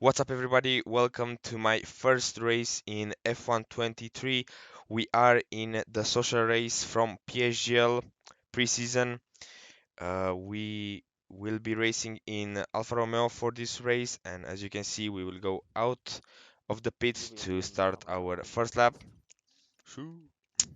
What's up, everybody? Welcome to my first race in F1 23. We are in the social race from PSGL preseason. We will be racing in Alfa Romeo for this race, and as you can see, we will go out of the pits to start our first lap. Shoo.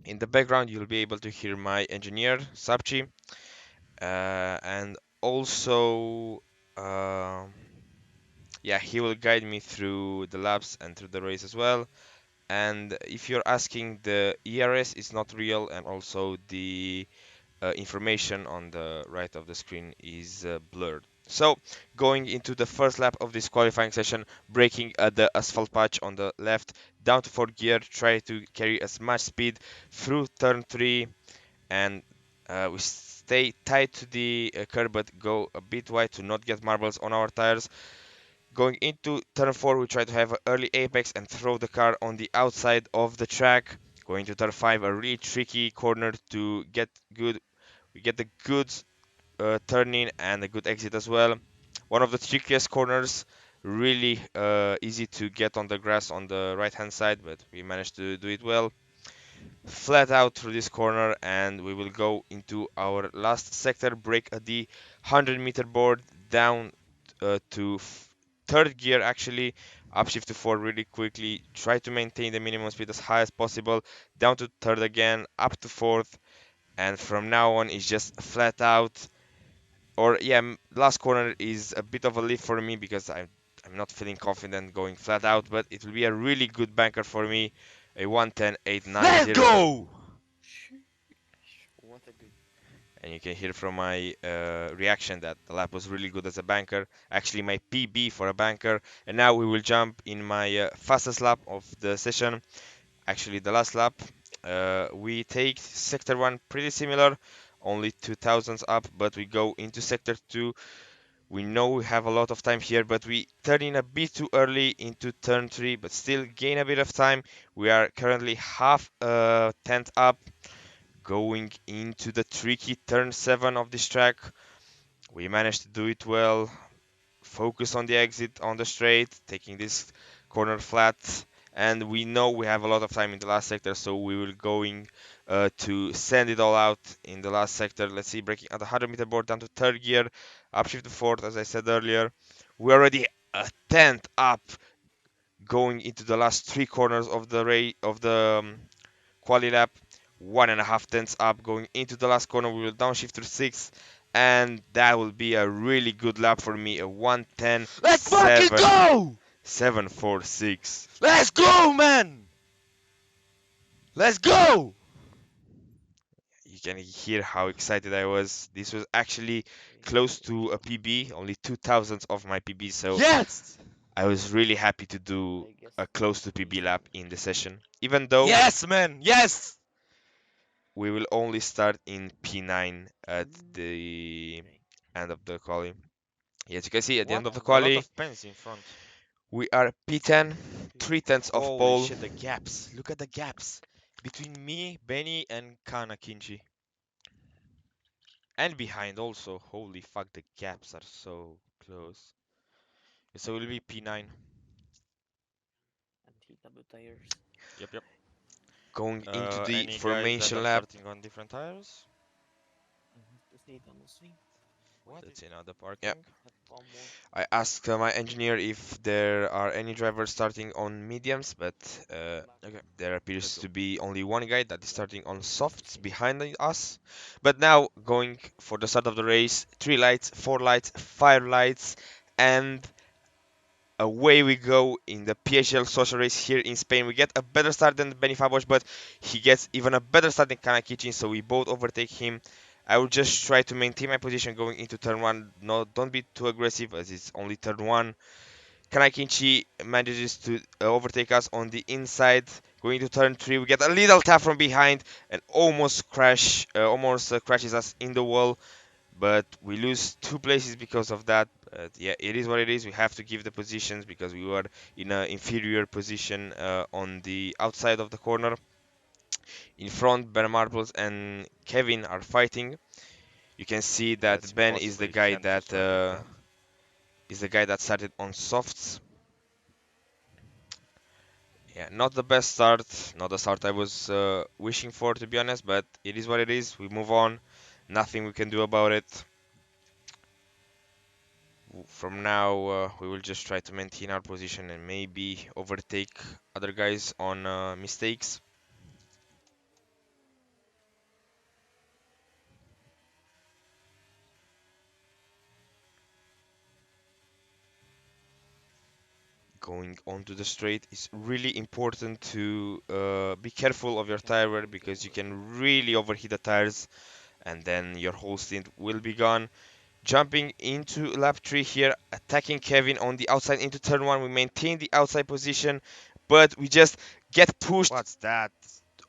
In the background, you'll be able to hear my engineer, Sapchi, and also. Uh, yeah, he will guide me through the laps and through the race as well. And if you're asking, the ERS is not real, and also the information on the right of the screen is blurred. So, going into the first lap of this qualifying session, braking at the asphalt patch on the left, down to fourth gear, try to carry as much speed through turn 3, and we stay tight to the curb but go a bit wide to not get marbles on our tires. Going into turn 4, we try to have an early apex and throw the car on the outside of the track. Going to turn 5, a really tricky corner to get good. We get the good turn in and a good exit as well. One of the trickiest corners, really easy to get on the grass on the right hand side, but we managed to do it well. Flat out through this corner, and we will go into our last sector, brake at the 100-meter board, down to third gear actually, upshift to fourth really quickly, try to maintain the minimum speed as high as possible, down to third again, up to fourth, and from now on it's just flat out. Or yeah, last corner is a bit of a lift for me because I'm not feeling confident going flat out, but it will be a really good banker for me, a 110.890. Let's go! What a good. And you can hear from my reaction that the lap was really good as a banker, actually my PB for a banker. And now we will jump in my fastest lap of the session, actually the last lap. We take sector 1 pretty similar, only 2000s up, but we go into sector 2. We know we have a lot of time here, but we turn in a bit too early into turn 3, but still gain a bit of time. We are currently half tenth up, going into the tricky turn 7 of this track. We managed to do it well. Focus on the exit on the straight, taking this corner flat. And we know we have a lot of time in the last sector, so we will going to send it all out in the last sector. Let's see, braking at the 100-meter board down to third gear, upshift to fourth, as I said earlier. We're already a tenth up, going into the last three corners of the quali lap. 1.5 tenths up going into the last corner. We will downshift to sixth, and that will be a really good lap for me. A 110 Let's fucking go! 746. Let's go, man! Let's go! You can hear how excited I was. This was actually close to a PB, only 2,000 of my PB, so Yes! I was really happy to do a close to PB lap in the session, even though Yes, man! Yes! we will only start in P9 at the end of the quali. As you can see, at the end What? of the A lot quali, of pens in front. we are P10, 3 tenths of Holy pole. shit, the gaps. Look at the gaps between me, Benny, and Kana Kinchi. And behind also. Holy fuck, the gaps are so close. So it will be P9. And he double tires. Yep, yep. Going into the Any guys that formation are lap. starting on different tires? I have to say it honestly. What? Let's see now the Yeah, parking. That one more. I asked my engineer if there are any drivers starting on mediums, but Okay, there let's appears go. to be only one guy that is starting on softs behind us. But now, going for the start of the race, 3 lights, 4 lights, 5 lights, and away we go in the PSGL social race here in Spain. We get a better start than Benny Fabos, but he gets even a better start than Kanakichin, so we both overtake him. I will just try to maintain my position going into turn 1. No, don't be too aggressive as it's only turn 1. Kanakinchi manages to overtake us on the inside. Going to turn 3, we get a little tap from behind and almost crashes us in the wall, but we lose 2 places because of that. But yeah, it is what it is. We have to give the positions because we were in an inferior position on the outside of the corner. In front, Ben Marbles and Kevin are fighting. You can see Yeah, that it's Ben is impossible the if you guy can't that start like that. started on softs. Yeah, not the best start, not the start I was wishing for, to be honest, but it is what it is. We move on. Nothing we can do about it. From now, we will just try to maintain our position and maybe overtake other guys on mistakes. Going onto the straight is really important to be careful of your Can tire wear go into because you straight. can really overheat the tires and then your whole stint will be gone. Jumping into lap 3 here, attacking Kevin on the outside into turn 1. We maintain the outside position, but we just get pushed What's that?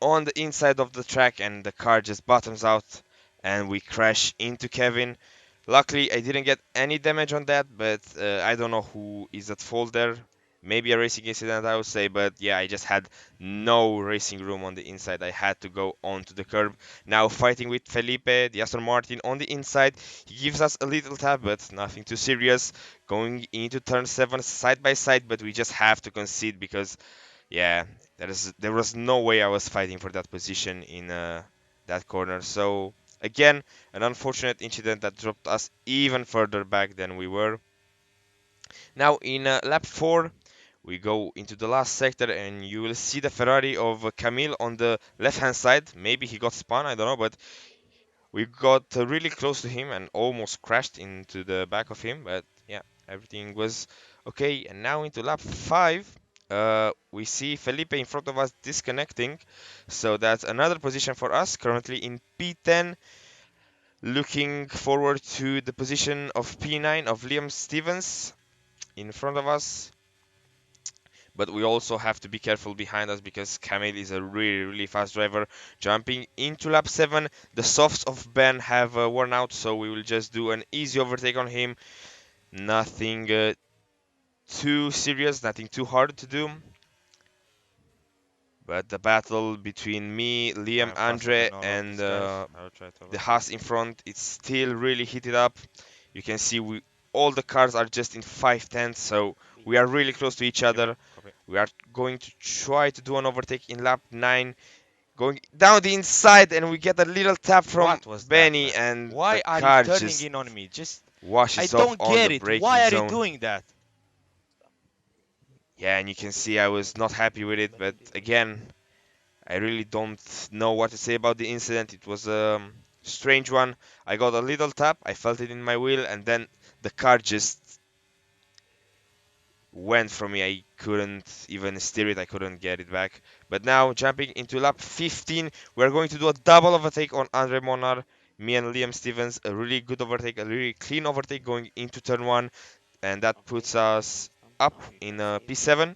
on the inside of the track and the car just bottoms out and we crash into Kevin. Luckily, I didn't get any damage on that, but I don't know who is at fault there. Maybe a racing incident, I would say, but yeah, I just had no racing room on the inside. I had to go onto the curb. Now fighting with Felipe, the Aston Martin on the inside. He gives us a little tap, but nothing too serious. Going into turn 7 side by side, but we just have to concede because yeah, there was no way I was fighting for that position in that corner. So again, an unfortunate incident that dropped us even further back than we were. Now in lap 4, we go into the last sector and you will see the Ferrari of Camille on the left hand side. Maybe he got spun, I don't know, but we got really close to him and almost crashed into the back of him, but yeah, everything was okay. And now into lap 5, we see Felipe in front of us disconnecting, so that's another position for us. Currently in P10, looking forward to the position of P9 of Liam Stevens in front of us. But we also have to be careful behind us because Kamil is a really fast driver. Jumping into lap 7, the softs of Ben have worn out, so we will just do an easy overtake on him. Nothing too serious, nothing too hard to do. But the battle between me, Liam, I'm faster Andre, than all of and these guys. I will try to the overtake Haas them. in front, it's still really heated up. You can see all the cars are just in 5 tenths, so Be we are really careful. close to each Okay, other. copy. We are going to try to do an overtake in lap 9, going down the inside, and we get a little tap from What was that, Benny, man? and the Why are you car turning just in on me? Just, I washes off don't on the get it. braking Why are you zone. doing that? Stop. Yeah, and you can Focus see I on was not happy with it, but but in reverse. again, I really don't know what to say about the incident. It was a strange one. I got a little tap, I felt it in my wheel, and then the car just went from me. I couldn't even steer it, I couldn't get it back. But now, jumping into lap 15, we're going to do a double overtake on Andre Monar. Me and Liam Stevens, a really good overtake, a really clean overtake going into turn 1, and that Okay, puts nice us one. up Now you in can stay in P7. P7.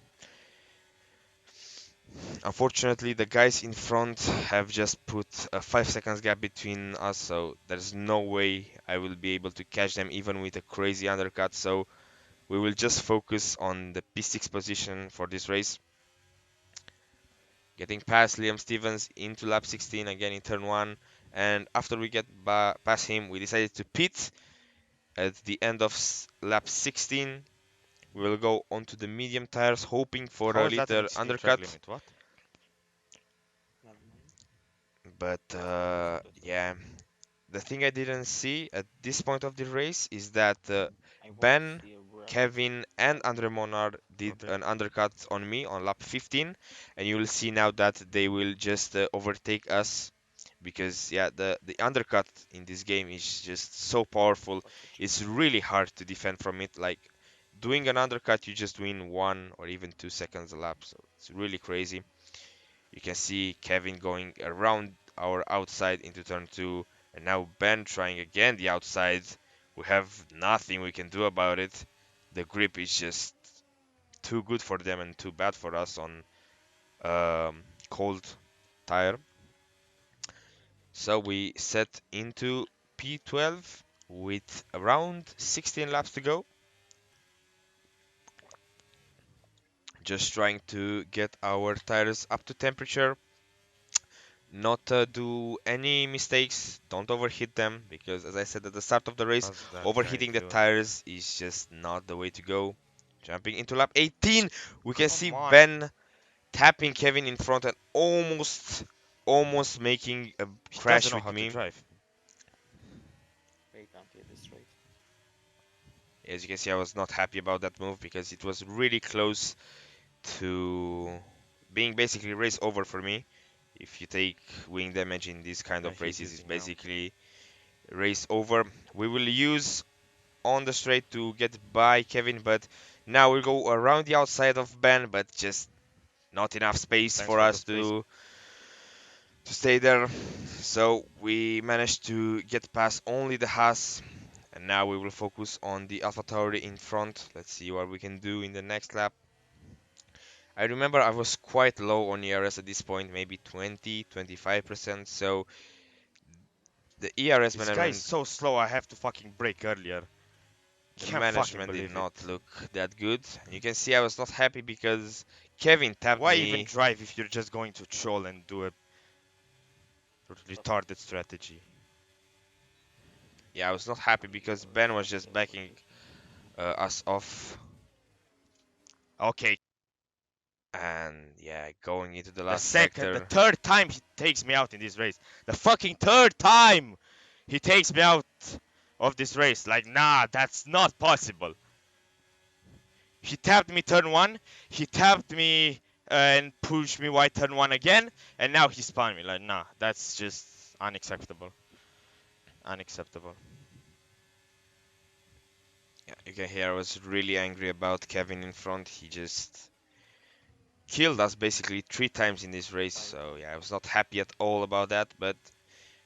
Unfortunately, the guys in front have just put a 5 seconds gap between us, so there's no way I will be able to catch them even with a crazy undercut. So we will just focus on the P6 position for this race. Getting past Liam Stevens into lap 16 again in turn 1, and after we get past him, we decided to pit at the end of lap 16. We will go onto the medium tires, hoping for How a is that little in track undercut. limit? What? Never mind. But Understood. yeah, the thing I didn't see at this point of the race is that I want to Ben, see a wrap. Kevin, and Andre Monard did Copy. an undercut on me on lap 15, and you will see now that they will just overtake us because yeah, the undercut in this game is just so powerful. What to It's choose? really hard to defend from it. Like doing an undercut, you just win 1 or even 2 seconds a lap, so it's really crazy. You can see Kevin going around our outside into turn 2, and now Ben trying again the outside. We have nothing we can do about it. The grip is just too good for them and too bad for us on cold tire. So we set into P12 with around 16 laps to go. Just trying to get our tires up to temperature, not do any mistakes, don't overheat them because as I said at the start of the race, What's that guy overheating the doing? tires is just not the way to go. Jumping into lap 18, we can see Come on. Ben tapping Kevin in front and almost making a He doesn't crash know with how to me. drive. Wait until it is straight. As you can see, I was not happy about that move because it was really close to being basically race over for me. If you take wing damage in these kind Yeah, of he's races, it's using now. basically race over. We will use on the straight to get by Kevin, but now we'll go around the outside of Ben, but just not enough space Thanks for for the us space. to stay there. So we managed to get past only the Haas, and now we will focus on the AlphaTauri in front. Let's see what we can do in the next lap. I remember I was quite low on ERS at this point, maybe 20, 25%. So the ERS This guy is management so slow, I have to fucking brake earlier. Can't fucking did believe not it. look that good. You can see I was not happy because Kevin tapped Why even me. drive if you're just going to troll and do a But retarded strategy? Yeah, I was not happy and because your Ben was just second backing position. us off, Okay, and yeah, going into the the last second, the sector. third time he takes me out in this race. The fucking third time he takes me out of this race. Like, nah, that's not possible. He tapped me turn one, he tapped me and pushed me white turn one again, and now he spun me. Like, nah, that's just unacceptable. Unacceptable. Yeah, you can hear I was really angry about Kevin in front. He just killed us basically 3 times in this race. Five. So yeah, I was not happy at all about that. But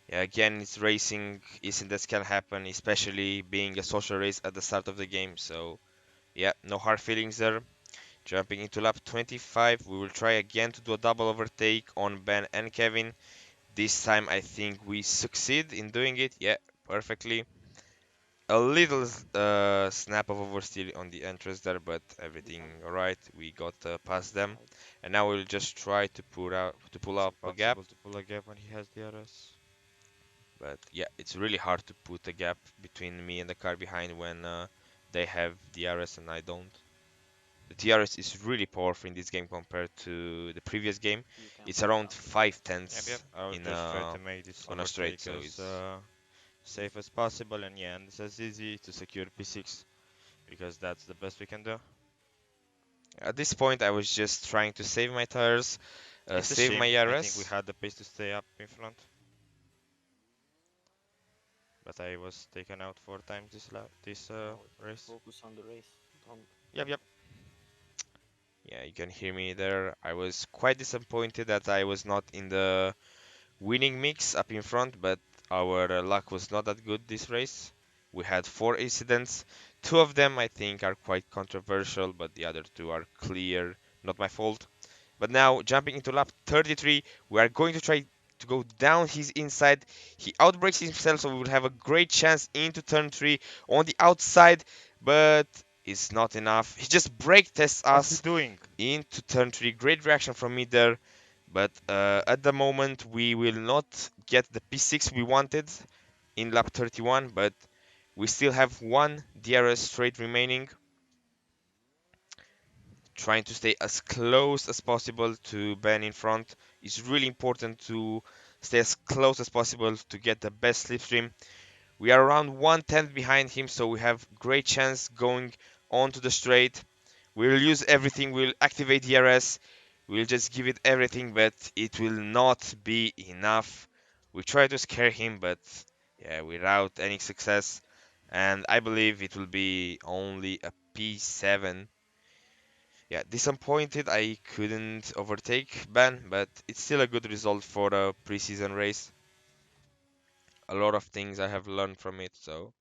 yeah, again, it's racing. Incidents can happen, especially being a social race at the start of the game. So yeah, no hard feelings there. Jumping into lap 25, we will try again to do a double overtake on Ben and Kevin. This time I think we succeed in doing it. Yeah, perfectly. A little snap of oversteer on the entrance there, but We can everything alright. We got past them, side. and now we'll just try to pull Is up it a gap. possible to pull a gap when he has the RS? But yeah, it's really hard to put a gap between me and the car behind when they have DRS and I don't. The TRS is really powerful in this game compared to the previous game. You can It's pull around down the 5 RS. Yep, yep. tenths I'll in just try to make this on a straight, overtake so as it's safe as possible, and yeah, and it's as easy to secure P6 because that's the best we can do. at this point I was just trying to save my tires, It's a save shame. my I think we RS. had the pace to stay up in front, but I was taken out 4 times this Now race. focus on the race. Don't. Yep, yep. Yeah, you can hear me there. I was quite disappointed that I was not in the winning mix up in front, but our luck was not that good this race. We had 4 incidents. 2 of them I think are quite controversial, but the other 2 are clear, not my fault. But now, jumping into lap 33, we are going to try to go down his inside. He outbreaks himself, so we will have a great chance into turn 3 on the outside, but it's not enough. He just brake tests What's he us doing? into turn 3. Great reaction from me there, but at the moment we will not get the P6 we wanted in lap 31, but we still have one DRS straight remaining. Trying to stay as close as possible to Ben in front. It's really important to stay as close as possible to get the best slipstream. We are around 1/10 behind him, so we have great chance going on to the straight. We'll use everything. We'll activate DRS. We'll just give it everything, but it will not be enough. We try to scare him, but yeah, without any success. And I believe it will be only a P7. Yeah, disappointed I couldn't overtake Ben, but it's still a good result for a preseason race. A lot of things I have learned from it, so